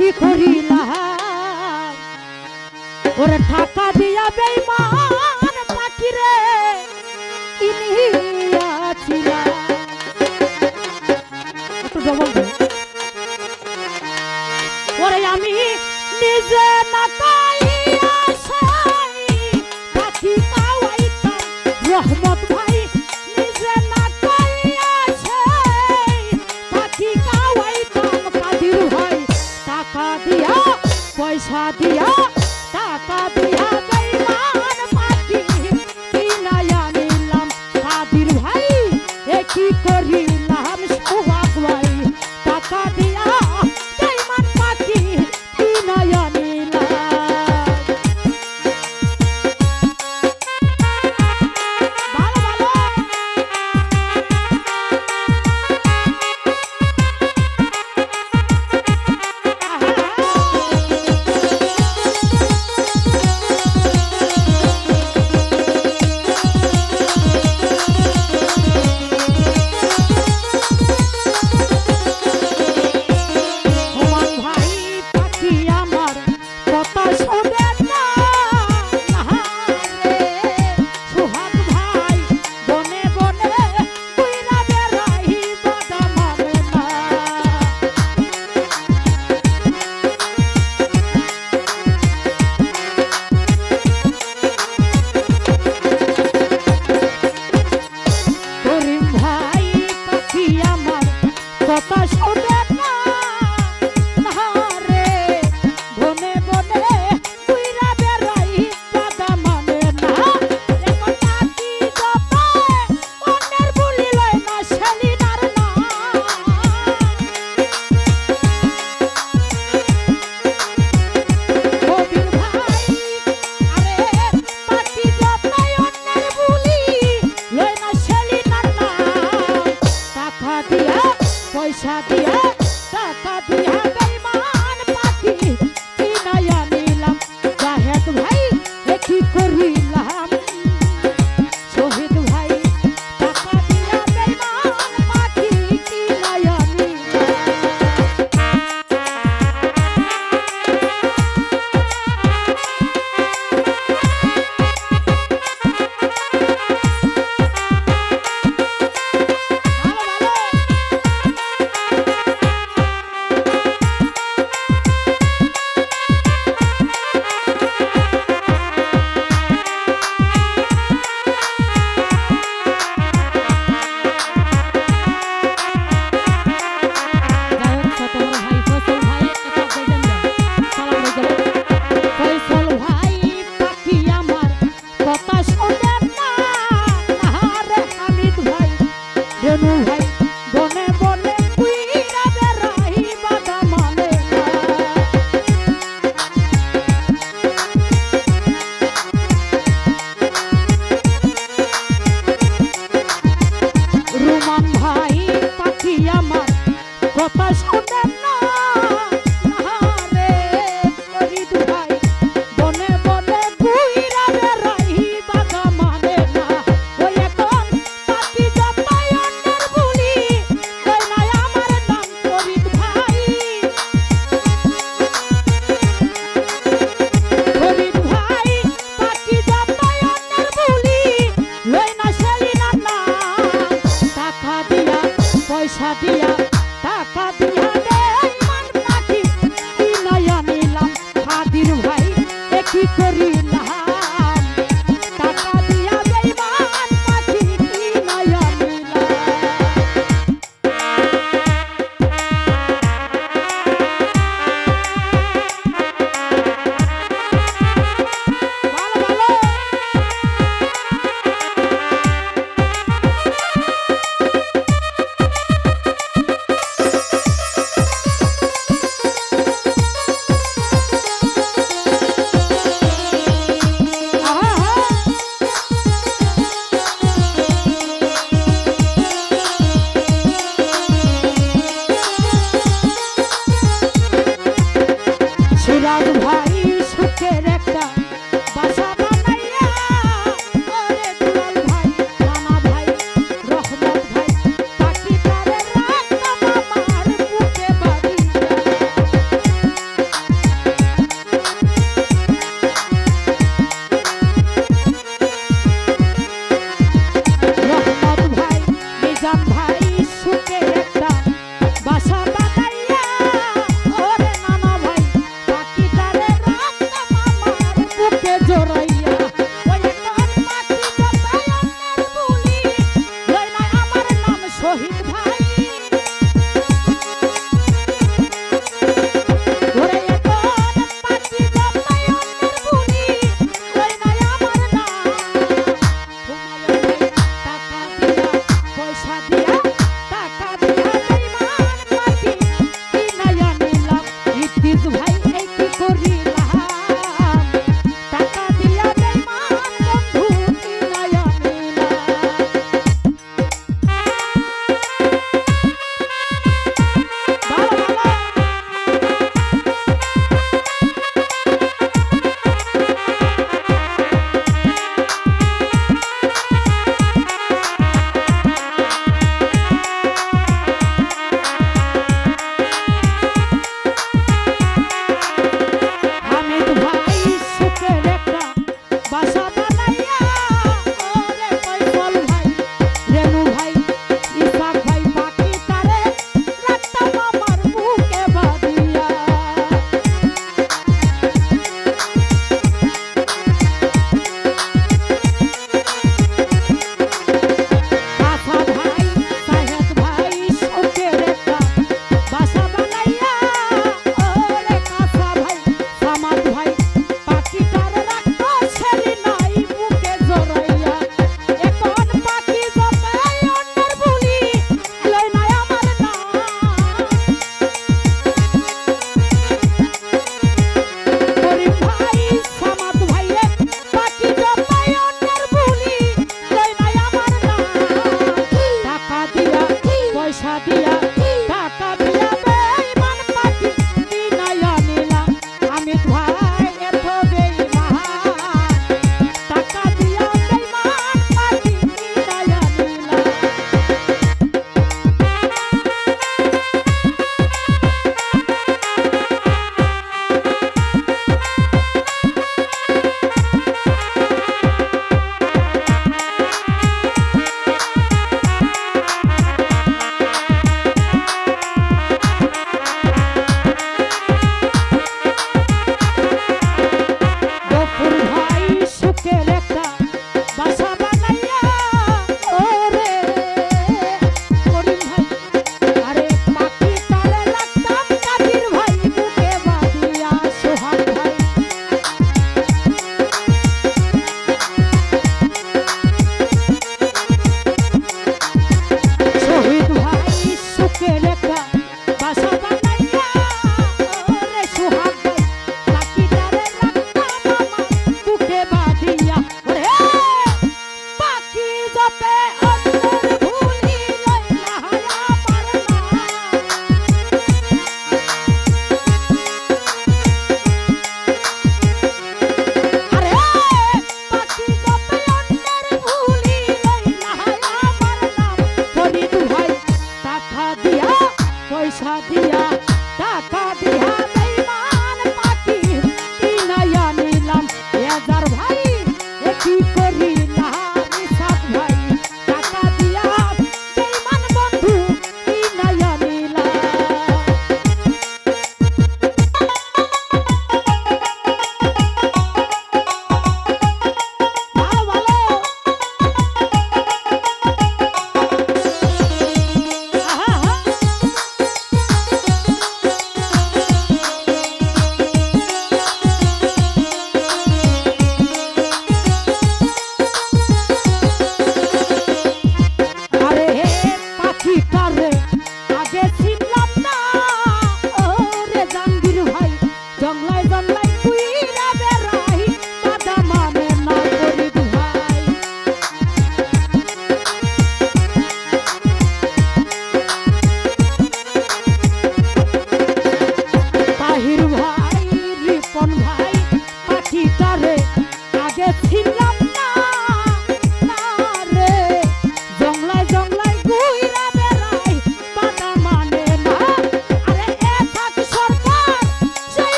কি করিলাম ওরে টাকা দিয়া বেঈমান পাখি রে কিনিয়াছিলাম। একটু ডবল দে। ওরে আমি নিজে না খাইয়া সাই পাখি খাওয়াইতাম রহমত ভাই নিজে না খাইয়া সাই পাখি খাওয়াইতাম কাদির ভাই টাকা দিয়া পয়সা দিয়া টাকা দিয়া বেঈমান পাখি কিনায়া নিলাম কাদির ভাই এ কি করিলাম সোহাগ ভাই টাকা দিয়া বেঈমান পাখি কিনায়া নিলাম। ভালো কথা শোনে না রে বনে বনে তুইরা বেড়াই দাদা মানে না এখন নাকি যত অন্যের বুলি লয় না শালিনার না কবির ভাই আরে নাকি যত অন্যের বুলি লয় না শালিনার না টাকা দিয়া পয়সা দিয়া টাকা দিয়া বেঈমান পাখি কিনায়া নিলাম জাহেদ ভাই এ কি করিলাম শহীদ ভাই টাকা দিয়া বেঈমান পাখি কিনায়া নিলাম। কথা শোনে না রে ফরিদ ভাই বনে বনে ঘুইরা বেড়াই বাধা মানে না ওই এখন পাখি যতই অন্যের বুলি কই না আমার নাম ফরিদ ভাই ফরিদ ভাই পাখি যতই অন্যের বুলি লই না শালিনার না টাকা দিয়া পয়সা দিয়া টাকা দিয়া বেঈমান পাখি কিনায়া নিলাম কাদির ভাই এ কি করি